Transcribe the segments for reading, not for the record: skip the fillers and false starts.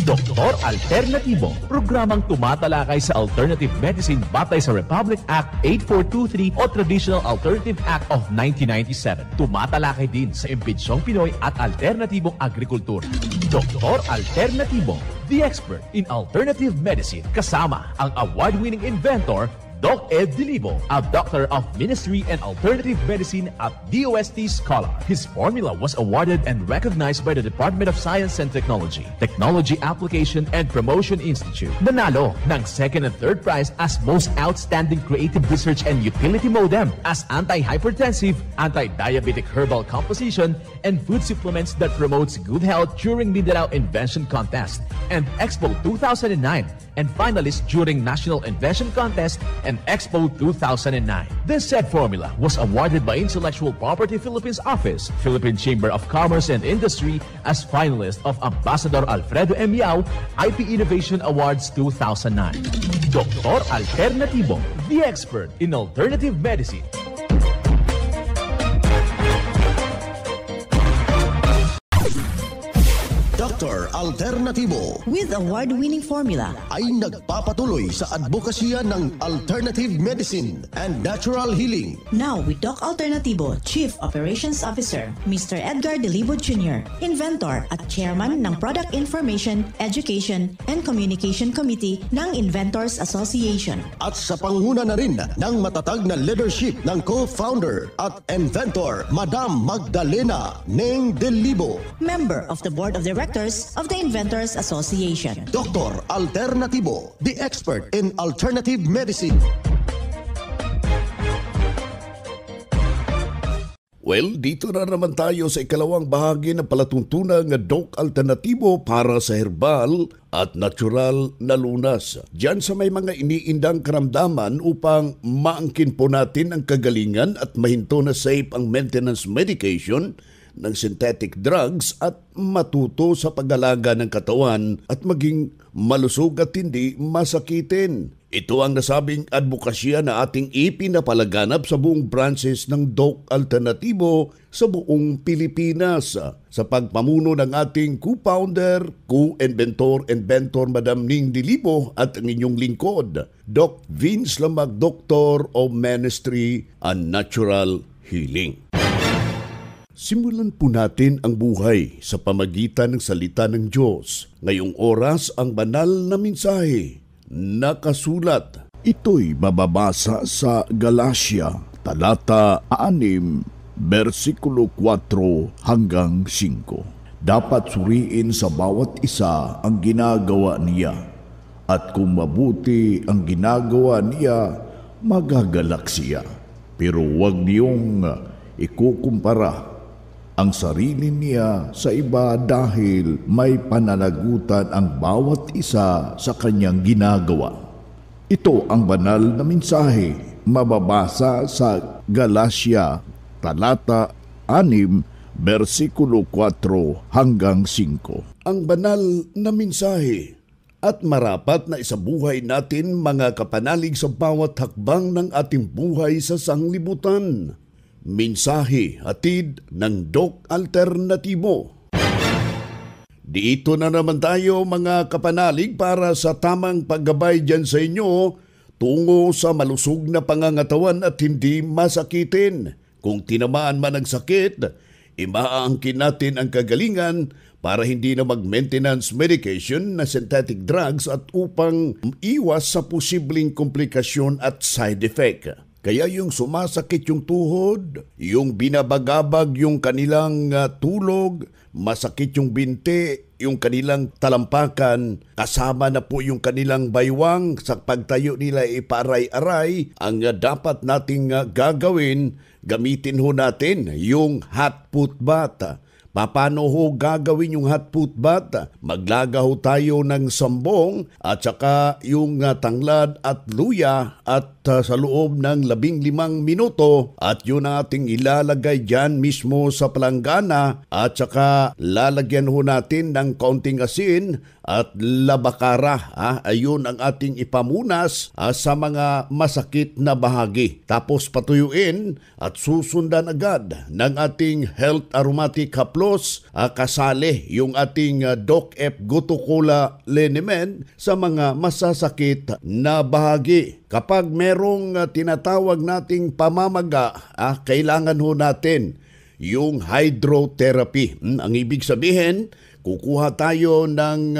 Doktor Alternatibo, programang tumatalakay sa alternative medicine batay sa Republic Act 8423 o Traditional Alternative Act of 1997. Tumatalakay din sa imbitsyong Pinoy at alternatibong agrikultura. Doktor Alternatibo, the expert in alternative medicine, kasama ang award-winning inventor Doc Ed Dilibo, a doctor of ministry and alternative medicine at DOST Scholar. His formula was awarded and recognized by the Department of Science and Technology, Technology Application and Promotion Institute. Nanalo ng second and third prize as Most Outstanding Creative Research and Utility Modem, as anti-hypertensive, anti-diabetic herbal composition, and food supplements that promotes good health during Mindanao Invention Contest and Expo 2009, and finalist during National Invention Contest and Expo 2009. This said formula was awarded by Intellectual Property Philippines Office, Philippine Chamber of Commerce and Industry as finalist of Ambassador Alfredo M. Yao IP Innovation Awards 2009. Doktor Alternatibo, the expert in alternative medicine. Dr. Alternatibo with award-winning formula ay nagpapatuloy sa advokasya ng alternative medicine and natural healing. Now with Doc Alternatibo, Chief Operations Officer, Mr. Edgar Dilibo Jr., Inventor at Chairman ng Product Information, Education and Communication Committee ng Inventors Association. At sa panguna na rin ng matatag na leadership ng co-founder at inventor, Madam Magdalena Neng Dilibo, Member of the Board of Directors of the Inventors Association. Dr. Alternatibo, the expert in alternative medicine. Well, dito na naman tayo sa ikalawang bahagi ng palatuntunan ng Doc Alternatibo para sa herbal at natural na lunas. Diyan sa may mga iniindang karamdaman upang maangkin po natin ang kagalingan at mahinto na safe ang maintenance medication ng synthetic drugs at matuto sa pag-alaga ng katawan at maging malusog at hindi masakitin. Ito ang nasabing advokasya na ating ipinapalaganap sa buong branches ng Doc Alternatibo sa buong Pilipinas. Sa pagpamuno ng ating co-founder, co-inventor, Madam Ning Dilibo at ang inyong lingkod, Doc Vince Lamag, Doctor of Ministry and Natural Healing. Simulan po natin ang buhay sa pamagitan ng salita ng Diyos. Ngayong oras ang banal na mensahe nakasulat. Ito'y mababasa sa Galacia, talata 6, versikulo 4 hanggang 5. Dapat suriin sa bawat isa ang ginagawa niya, at kung mabuti ang ginagawa niya, magagalak siya. Pero huwag niyong ikukumpara ang sarili niya sa iba dahil may pananagutan ang bawat isa sa kanyang ginagawa. Ito ang banal na mensahe mababasa sa Galacia, talata 6, versikulo 4 hanggang 5. Ang banal na mensahe at marapat na isabuhay natin mga kapanalig sa bawat hakbang ng ating buhay sa sanglibutan. Mensahe hatid ng Doc Alternatibo. Dito na naman tayo mga kapanalig para sa tamang paggabay dyan sa inyo tungo sa malusog na pangangatawan at hindi masakitin. Kung tinamaan man ang sakit, imaangkin natin ang kagalingan para hindi na mag-maintenance medication na synthetic drugs at upang iwas sa posibleng komplikasyon at side effect. Kaya yung sumasakit yung tuhod, yung binabagabag yung kanilang tulog, masakit yung binti, yung kanilang talampakan, kasama na po yung kanilang baywang sa pagtayo nila iparay-aray, ang dapat nating gagawin, gamitin ho natin yung hot foot bath. Paano ho gagawin yung hot foot bath? Maglaga ho tayo ng sambong at saka yung tanglad at luya at sa loob ng 15 minuto at yun ang ating ilalagay dyan mismo sa palanggana at saka lalagyan ho natin ng kaunting asin at labakara. Ayun ang ating ipamunas sa mga masakit na bahagi. Tapos patuyuin at susundan agad ng ating Health Aromatic Haplos kasali yung ating Doc F Goto Cola Liniment sa mga masasakit na bahagi. Kapag merong tinatawag nating pamamaga, kailangan ho natin yung hydrotherapy. Ang ibig sabihin, kukuha tayo ng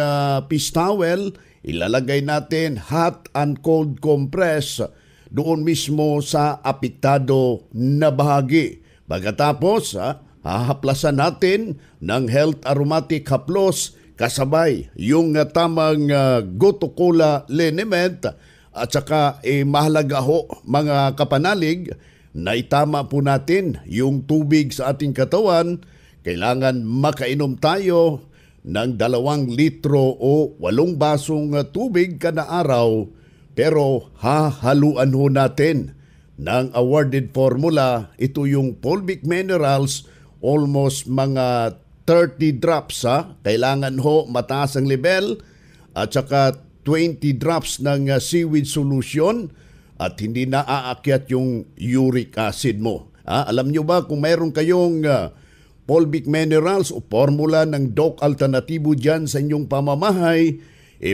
fish towel, ilalagay natin hot and cold compress doon mismo sa apektado na bahagi. Pagkatapos, hahaplasan natin ng Health Aromatic Haplos kasabay yung tamang Goto Cola Liniment at saka mahalaga ho mga kapanalig na itama po natin yung tubig sa ating katawan. Kailangan makainom tayo ng 2 litro o 8 basong tubig kada araw, pero hahaluan ho natin ng awarded formula. Ito yung fulvic minerals, almost mga 30 drops. Kailangan ho mataas ang level at saka 20 drops ng seaweed solution at hindi na aakyat yung uric acid mo. Alam nyo ba kung mayroon kayong fulvic minerals o formula ng Doc Alternatibo dyan sa inyong pamamahay,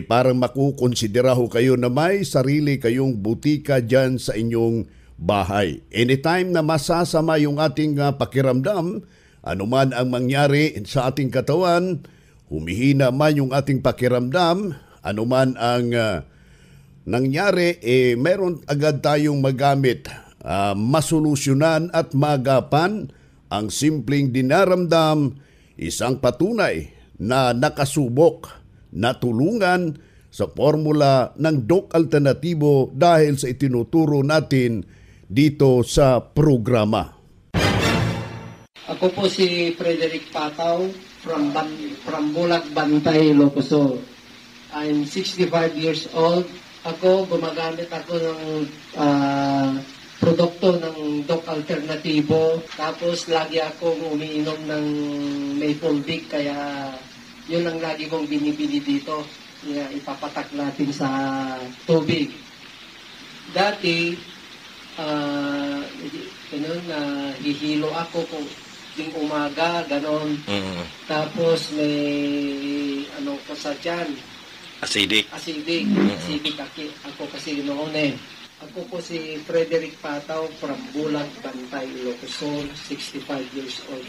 parang makukonsidera ho kayo na may sarili kayong butika dyan sa inyong bahay. Anytime na masasama yung ating pakiramdam, anuman ang mangyari sa ating katawan, humihina man yung ating pakiramdam, anuman ang nangyari, meron agad tayong magamit, masolusyonan at magapan ang simpleng dinaramdam, isang patunay na nakasubok na tulungan sa formula ng Doc Alternatibo dahil sa itinuturo natin dito sa programa. Ako po si Frederick Pataw from Bulag, Bantay, Ilocos. I'm 65 years old. Gumagamit ako ng produkto ng Doc Alternatibo. Tapos lagi akong umiinom ng Maple-Vic, kaya yun ang lagi kong binibili dito. Ipapatak natin sa tubig. Dati, hihilo ako kung ting umaga, ganon. Tapos may ko sa tiyan. Acidic. Acidic ako kasi noon Ako po si Frederick Pataw from Bulag, Bantay, Ilocos, 65 years old.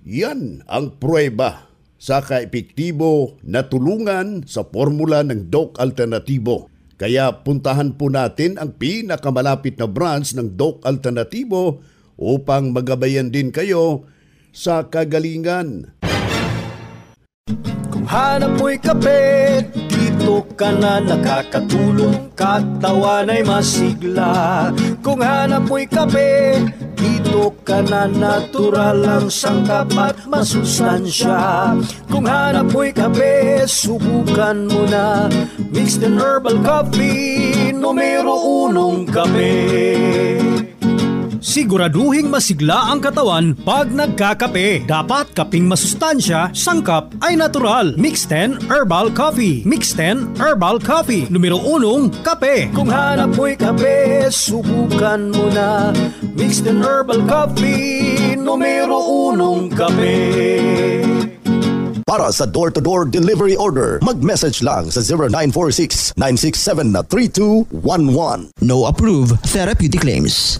Yan ang pruweba sa kaepektibo na tulungan sa formula ng Doc Alternatibo. Kaya puntahan po natin ang pinakamalapit na branch ng Doc Alternatibo upang magabayan din kayo sa kagalingan. Kung hanap mo'y kape, dito ka na nakakatulong, katawan ay masigla. Kung hanap mo'y kape, dito ka na natural ang sangkap at masustansya. Kung hanap mo'y kape, subukan mo na Mixed and Herbal Coffee, numero 1 kape. Siguraduhing masigla ang katawan pag nagkakape. Dapat kaping masustansya, sangkap ay natural. Mixed 10 Herbal Coffee. Mixed 10 Herbal Coffee. Numero 1, kape. Kung hanap mo'y kape, subukan mo na Mixed 10 Herbal Coffee. Numero 1, kape. Para sa door-to-door delivery order, mag-message lang sa 0946-967-3211. No approved therapeutic claims.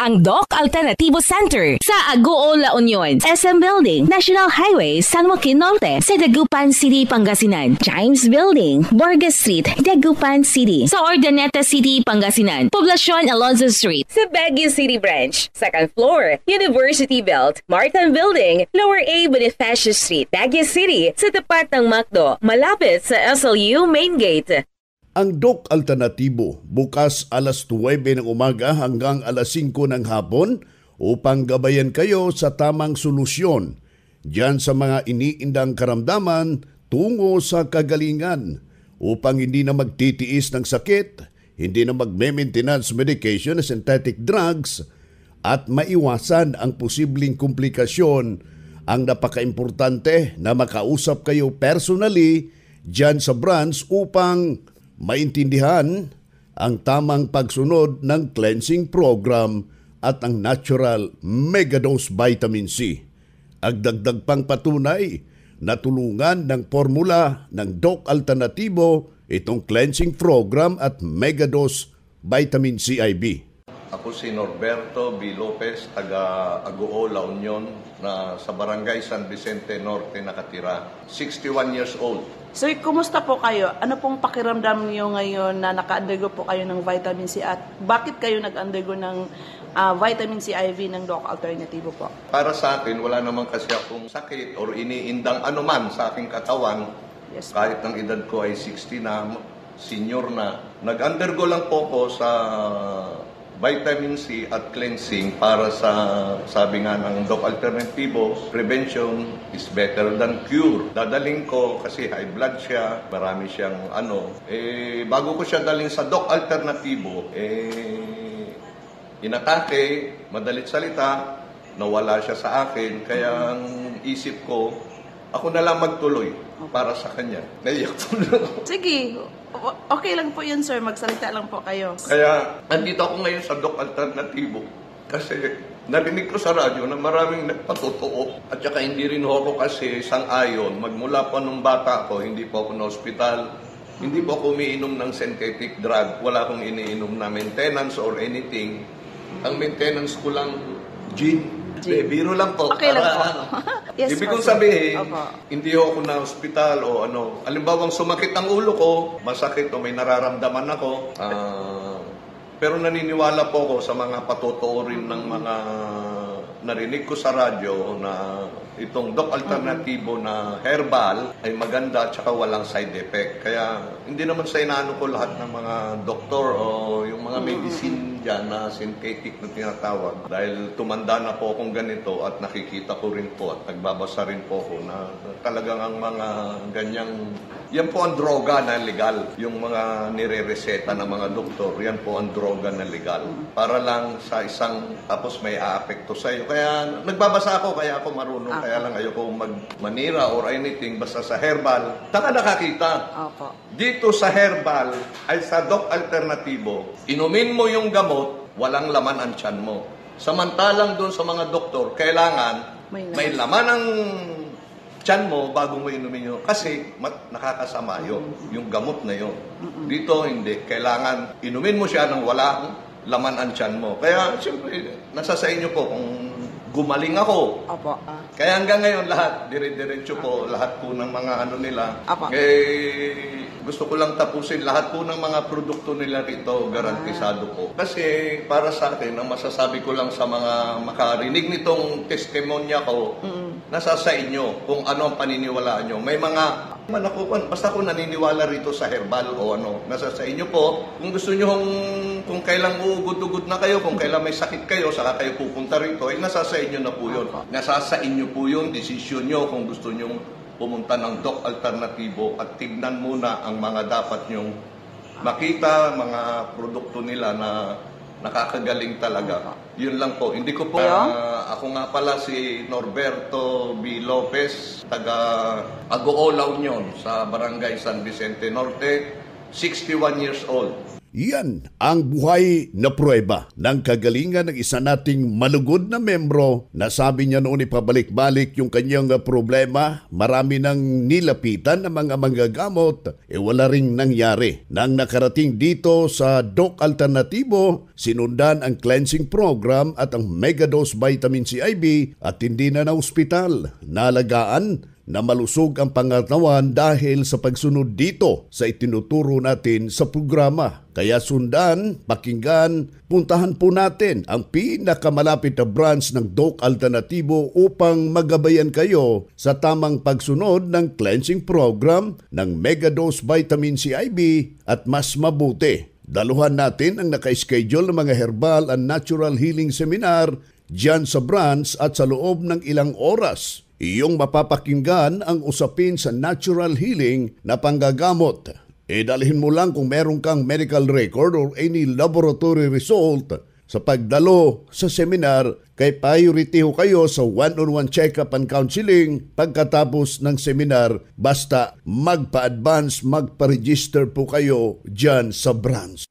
Ang Doc Alternativo Center sa Agoo, La Union, SM Building, National Highway, San Joaquin Norte, sa Dagupan City, Pangasinan. James Building, Borges Street, Dagupan City. Sa Ordaneta City, Pangasinan. Poblacion Alonzo Street, sa Baguio City Branch. Second floor, University Belt, Martin Building, Lower A Bonifacio Street, Baguio City. Sa tapat ng McDo, malapit sa SLU Main Gate. Ang Doc Alternatibo bukas alas 9 ng umaga hanggang alas 5 ng hapon upang gabayan kayo sa tamang solusyon diyan sa mga iniindang karamdaman tungo sa kagalingan upang hindi na magtitiis ng sakit, hindi na magme-maintenance medication na synthetic drugs at maiwasan ang posibleng komplikasyon. Ang napaka-importante na makausap kayo personally dyan sa branch upang maintindihan ang tamang pagsunod ng cleansing program at ang natural megadose vitamin C. Ang dagdag pang patunay na tulungan ng formula ng Doc Alternativo itong cleansing program at megadose vitamin C IV. Ako si Norberto B. Lopez, taga Agoo, La Union, na sa Barangay San Vicente Norte nakatira. 61 years old. Sir, kumusta po kayo? Ano pong pakiramdam niyo ngayon na naka-undergo po kayo ng vitamin C at bakit kayo nag-undergo ng vitamin C IV ng Doc Alternativo po? Para sa akin, wala naman kasi akong sakit or iniindang anuman sa aking katawan. Yes, kahit ang edad ko ay 60 na, senior na. Nag-undergo lang po ko sa vitamin C at cleansing para sa, sabi nga ng Doc Alternativo, prevention is better than cure. Dadaling ko kasi high blood siya, marami siyang bago ko siya daling sa Doc Alternativo, inatake, madalit salita, nawala siya sa akin, kaya ang isip ko, ako na lang magtuloy para sa kanya. Naiyak tuloy. Sige, okay lang po yun, sir. Magsalita lang po kayo. Kaya, nandito ako ngayon sa Doc Alternativo kasi narinig ko sa radyo na maraming nagpatotoo. At saka hindi rin ako kasi sang-ayon. Magmula pa nung bata ako, hindi po ako na hospital. Hindi po ako umiinom ng synthetic drug. Wala akong iniinom na maintenance or anything. Ang maintenance ko lang, gin. Biro lang po. Okay lang po. Yes, ibig kong sir. sabihin, Opo. hindi ako na hospital o ano. Alimbawang sumakit ang ulo ko, masakit o may nararamdaman ako. Pero naniniwala po ako sa mga patotoo rin ng mga narinig ko sa radyo na itong Doc Alternativo na herbal ay maganda at saka walang side effect. Kaya hindi naman sa inaano ko lahat ng mga doktor o yung mga medicine dyan na synthetic na tinatawag. Dahil tumanda na po akong ganito at nakikita ko rin po at nagbabasa rin po ako na talagang ang mga ganyang, yan po ang droga na legal. Yung mga nire-reseta ng mga doktor, yan po ang droga na legal. Para lang sa isang, tapos may aapekto sa iyo. Kaya nagbabasa ako, kaya ako marunong. Kaya lang ayoko manira or anything, basta sa herbal. Taka nakakita. Opo. Dito sa herbal, ay sa Doc Alternativo, inumin mo yung gamot, walang laman ang tiyan mo. Samantalang doon sa mga doktor, kailangan may laman ang tiyan mo bago mo inumin yun. Kasi nakakasama yun, yung gamot na yun. Dito hindi. Kailangan inumin mo siya ng walang laman ang tiyan mo. Kaya siyempre, nasa sa inyo po kung gumaling ako. Opo. Kaya hanggang ngayon lahat, dire-diretso po, lahat po ng mga nila. Opo. Gusto ko lang tapusin lahat po ng mga produkto nila rito, garantisado po. Kasi para sa akin, ang masasabi ko lang sa mga makarinig nitong testimonya ko, nasa sa inyo kung ano ang paniniwalaan nyo. May mga basta kung naniniwala rito sa herbal o ano, nasa sa inyo po. Kung gusto nyo, kung kailang uugod-ugod na kayo, kung kailang may sakit kayo, saka kayo pupunta rito, ay nasa sa inyo na po yun. Nasa sa inyo po yun, desisyon nyo kung gusto nyo pumunta ng Doc Alternativo at tignan muna ang mga dapat nyong makita, mga produkto nila na nakakagaling talaga. Yun lang po. Hindi ko po, ako nga pala si Norberto B. Lopez, taga Agoo, La Union, sa Barangay San Vicente Norte, 61 years old. Yan ang buhay na pruweba ng kagalingan ng isa nating malugod na membro na sabi niya noon ipabalik-balik yung kanyang problema. Marami nang nilapitan ng mga manggagamot, wala ring nangyari. Nang nakarating dito sa Doc Alternativo, sinundan ang cleansing program at ang megadose vitamin C IV at hindi na ospital. Nalagaan na malusog ang pangatawan dahil sa pagsunod dito sa itinuturo natin sa programa. Kaya sundan, pakinggan, puntahan po natin ang pinakamalapit na branch ng Doc Alternativo upang magabayan kayo sa tamang pagsunod ng cleansing program ng Megadose Vitamin C IV at mas mabuti. Daluhan natin ang naka-schedule ng mga herbal and natural healing seminar dyan sa branch at sa loob ng ilang oras. Iyong mapapakinggan ang usapin sa natural healing na panggagamot. dalhin mo lang kung meron kang medical record or any laboratory result sa pagdalo sa seminar. Kay priority ho kayo sa one-on-one check-up and counseling pagkatapos ng seminar. Basta magpa-advance, magpa-register po kayo dyan sa branch.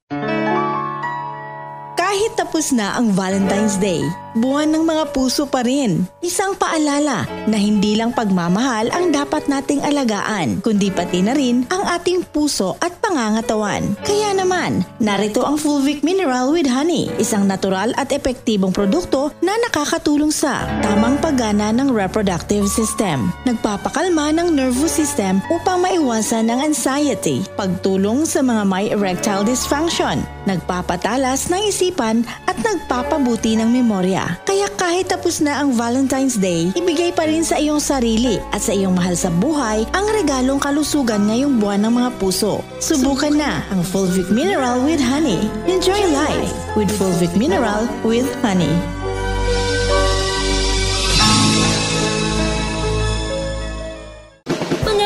Kahit tapos na ang Valentine's Day, buwan ng mga puso pa rin. Isang paalala na hindi lang pagmamahal ang dapat nating alagaan, kundi pati na rin ang ating puso at pangangatawan. Kaya naman, narito ang Fulvic Mineral with Honey, isang natural at epektibong produkto na nakakatulong sa tamang paggana ng reproductive system, nagpapakalma ng nervous system upang maiwasan ng anxiety, pagtulong sa mga may erectile dysfunction, nagpapatalas ng isipan at nagpapabuti ng memorya. Kaya kahit tapos na ang Valentine's Day, ibigay pa rin sa iyong sarili at sa iyong mahal sa buhay ang regalong kalusugan ngayong buwan ng mga puso. Subukan na ang Fulvic Mineral with Honey. Enjoy life with Fulvic Mineral with Honey.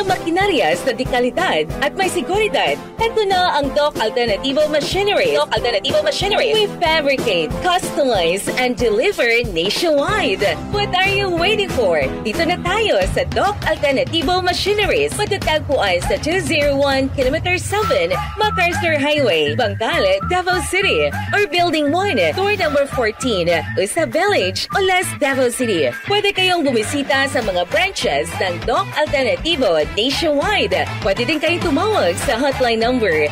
Makinarias na di kalidad at may seguridad. Ito na ang Doc Alternativo Machinery. Doc Alternativo Machinery. We fabricate, customize, and deliver nationwide. What are you waiting for? Dito na tayo sa Doc Alternativo Machineries. Matatagpuan sa 201 km 7 MacArthur Highway, Bangkal, Davao City. Or Building 1, Door number 14, Usa Village, Olas, Davao City. Pwede kayong bumisita sa mga branches ng Doc Alternativo nationwide. Pwede din kayong tumawag sa hotline number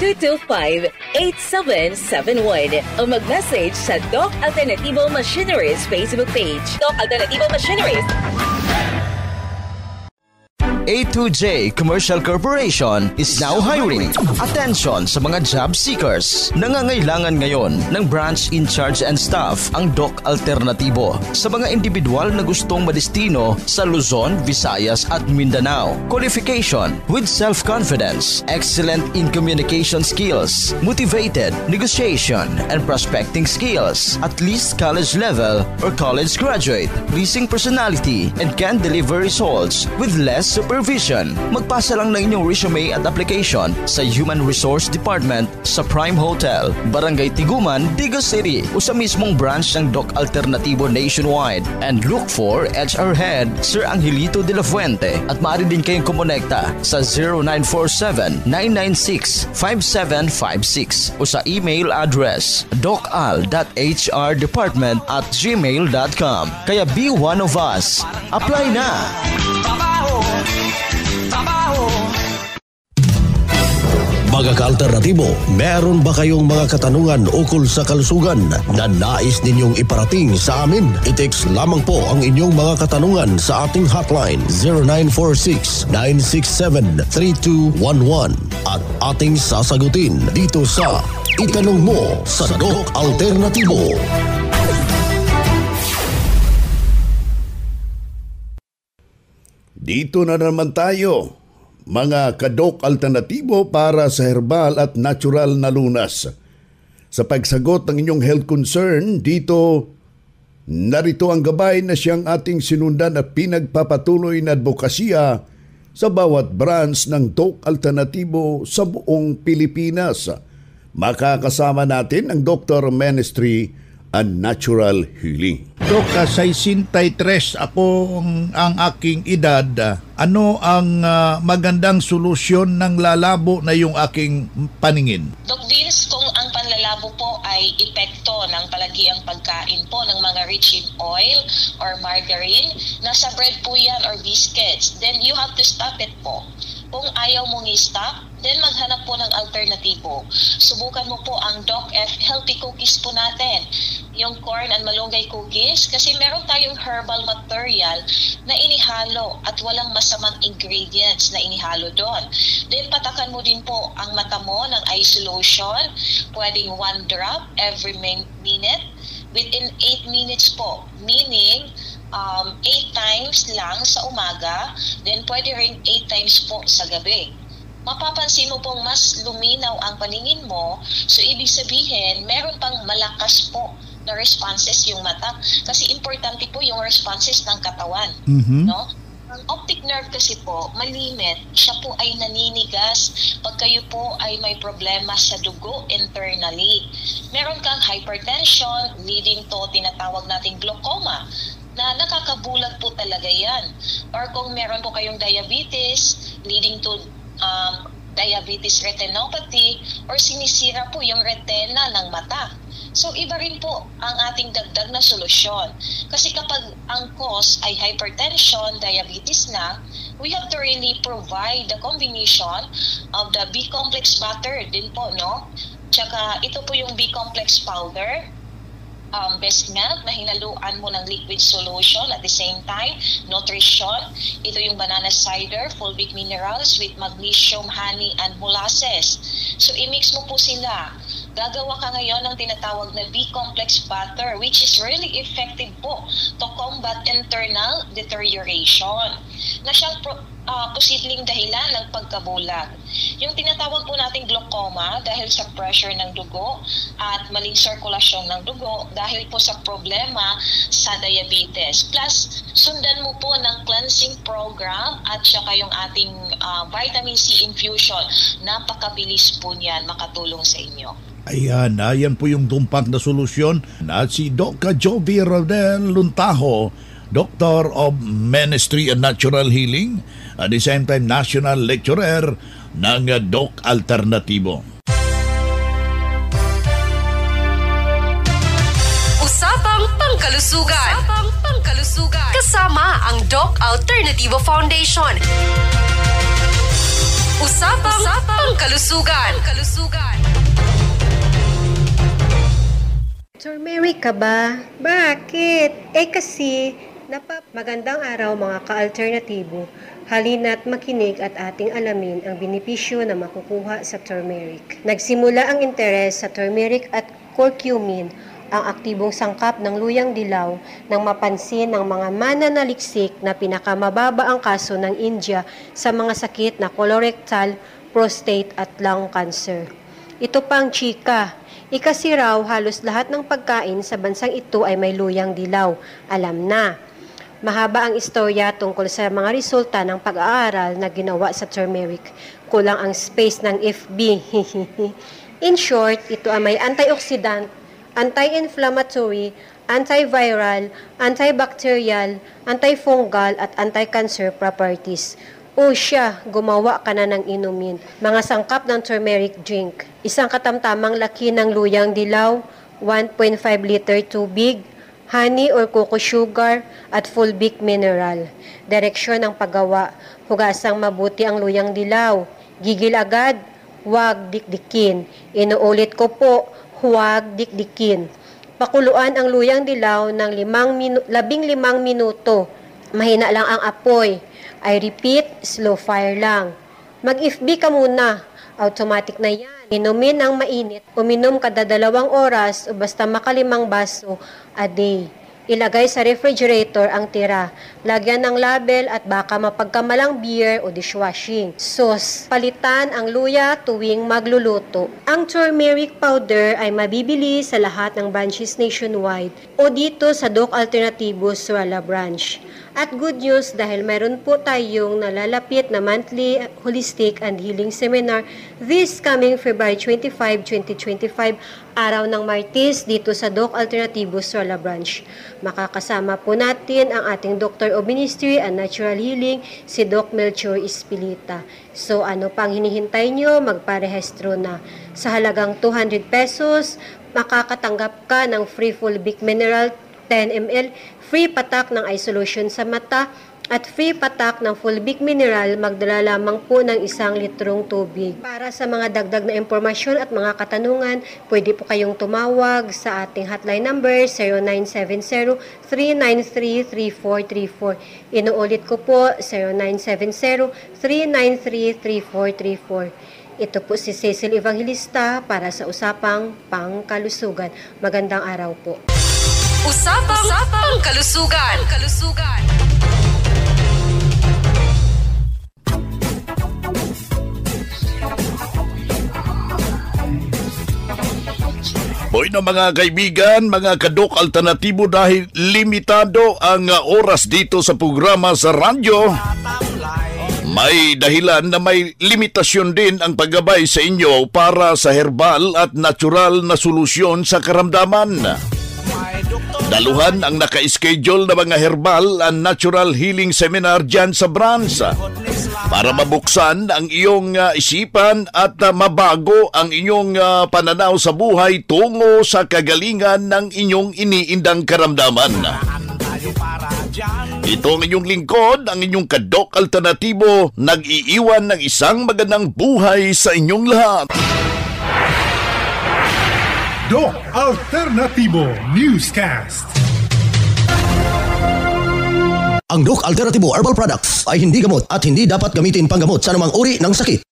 082-225-8771 o mag-message sa Doc Alternativo Machineries Facebook page. Doc Alternativo Machineries. A2J Commercial Corporation is now hiring. Attention sa mga job seekers. Nangangailangan ngayon ng branch in charge and staff ang Doc Alternativo sa mga individual na gustong madestino sa Luzon, Visayas at Mindanao. Qualification with self-confidence, excellent in communication skills, motivated, negotiation, and prospecting skills, at least college level or college graduate, pleasing personality, and can deliver results with less supervision. Magpasa lang ng inyong resume at application sa Human Resource Department sa Prime Hotel, Barangay Tiguman, Digos City o sa mismong branch ng Doc Alternativo nationwide. And look for HR Head Sir Angelito de la Fuente at maaari din kayong kumonekta sa 0947-996-5756 o sa email address docal.hrdepartment@gmail.com. Kaya be one of us. Apply na! Mga ka-alternatibo, meron ba kayong mga katanungan ukol sa kalusugan na nais ninyong iparating sa amin? I-text lamang po ang inyong mga katanungan sa ating hotline 0946-967-3211 at ating sasagutin dito sa Itanong Mo sa Doc Alternativo. Dito na naman tayo, mga ka-Doc Alternativo para sa herbal at natural na lunas. Sa pagsagot ng inyong health concern, dito narito ang gabay na siyang ating sinundan at pinagpapatuloy na advokasya sa bawat branch ng Doc Alternativo sa buong Pilipinas. Makakasama natin ang Dr. Ministry and Natural Healing. Dok, 63 ako ang aking edad. Ano ang magandang solusyon ng lalabo na yung aking paningin? Dok Vince, kung ang panlalabo po ay epekto ng palagiang pagkain po ng mga rich in oil or margarine, nasa bread po yan or biscuits, then you have to stop it po. Kung ayaw mong i-stop, then maghanap po ng alternatibo. Subukan mo po ang Doc F Healthy Cookies po natin. Yung corn and malunggay cookies, kasi meron tayong herbal material na inihalo at walang masamang ingredients na inihalo doon. Then patakan mo din po ang mata mo ng eye solution, pwedeng 1 drop every minute within 8 minutes po. Meaning, 8 times lang sa umaga, then pwede rin 8 times po sa gabi. Mapapansin mo pong mas luminaw ang paningin mo, so ibig sabihin, meron pang malakas po na responses yung mata. Kasi importante po yung responses ng katawan. No? Ang optic nerve kasi po, malimit, siya po ay naninigas pag kayo po ay may problema sa dugo internally. Meron kang hypertension leading to tinatawag nating glaucoma na nakakabulag po talaga yan. Or kung meron po kayong diabetes leading to diabetes retinopathy or sinisira po yung retina ng mata. So iba rin po ang ating dagdag na solusyon. Kasi kapag ang cause ay hypertension, diabetes na, we have to really provide the combination of the B-complex butter din po, no? Tsaka ito po yung B-complex powder, best milk na hinaluan mo ng liquid solution at the same time, nutrition. Ito yung banana cider, fulvic minerals with magnesium, honey, and molasses. So i-mix mo po sila. Gagawa ka ngayon ng tinatawag na B-complex butter which is really effective po to combat internal deterioration na siyang posibleng dahilan ng pagkabulag. Yung tinatawag po nating glaucoma dahil sa pressure ng dugo at maling sirkulasyon ng dugo dahil po sa problema sa diabetes. Plus, sundan mo po ng cleansing program at saka yung ating vitamin C infusion. Napakabilis po niyan makatulong sa inyo. Ayan po yung tumpak na solusyon na si Dr. Jovi Rodel Luntaho, Doctor of Ministry and Natural Healing, at the same time National Lecturer ng Doc Alternatibo. Usapang Pangkalusugan. Kasama ang Doc Alternativo Foundation. Usapang Pangkalusugan. Turmeric ka ba? Bakit? Kasi, magandang araw mga ka-alternatibo. Halina't makinig at ating alamin ang benepisyo na makukuha sa turmeric. Nagsimula ang interes sa turmeric at curcumin, ang aktibong sangkap ng luyang dilaw, nang mapansin ng mga mananaliksik na pinakamababa ang kaso ng India sa mga sakit na colorectal, prostate at lung cancer. Ito pang chika. Ikasi raw halos lahat ng pagkain sa bansang ito ay may luyang dilaw. Alam na. Mahaba ang istorya tungkol sa mga resulta ng pag-aaral na ginawa sa turmeric. Kulang ang space ng FB. In short, ito ay may antioxidant, anti-inflammatory, antiviral, antibacterial, antifungal at anti-cancer properties. O siya, gumawa ka na ng inumin. Mga sangkap ng turmeric drink. Isang katamtamang laki ng luyang dilaw, 1.5 liter tubig, honey or cocoa sugar, at fulvic mineral. Direksyon ng paggawa. Hugasang mabuti ang luyang dilaw. Gigil agad, huwag dikdikin. Inuulit ko po, huwag dikdikin. Pakuluan ang luyang dilaw ng 15 minuto. Mahina lang ang apoy. I repeat, slow fire lang. Mag-FB ka muna. Automatic na yan. Inumin ng mainit. Uminom kada 2 oras o basta makalimang baso a day. Ilagay sa refrigerator ang tira. Lagyan ng label at baka mapagkamalang beer o dishwashing. Sauce. Palitan ang luya tuwing magluluto. Ang turmeric powder ay mabibili sa lahat ng branches nationwide o dito sa Doc Alternativo Suala Branch. At good news dahil mayroon po tayong nalalapit na monthly holistic and healing seminar this coming February 25, 2025, araw ng Martes dito sa Doc Alternativo Suala Branch. Makakasama po natin ang ating Doctor of Ministry and Natural Healing, si Doc Melchor Espilita. So ano pang hinihintay nyo? Magparehistro na. Sa halagang 200 pesos, makakatanggap ka ng free fulvic mineral 10 ml, free patak ng eye solution sa mata, at free patak ng fulvic mineral. Magdala lamang po ng 1 litrong tubig. Para sa mga dagdag na impormasyon at mga katanungan, pwede po kayong tumawag sa ating hotline number 0970-393-3434. Inuulit ko po, 0970-393-3434. Ito po si Cecil Evangelista para sa Usapang Pangkalusugan. Magandang araw po. Usapang Pangkalusugan. Bueno mga kaibigan, mga kadok alternatibo, dahil limitado ang oras dito sa programa sa radyo, may dahilan na may limitasyon din ang paggabay sa inyo para sa herbal at natural na solusyon sa karamdaman. Daluhan ang naka-schedule na mga herbal and natural healing seminar dyan sa branch para mabuksan ang iyong isipan at mabago ang inyong pananaw sa buhay tungo sa kagalingan ng inyong iniindang karamdaman. Ito ang inyong lingkod, ang inyong kadok alternatibo, nag-iiwan ng isang magandang buhay sa inyong lahat. Doc Alternativo Newscast. Ang Doc Alternativo Herbal Products ay hindi gamot at hindi dapat gamitin panggamot sa anumang uri ng sakit.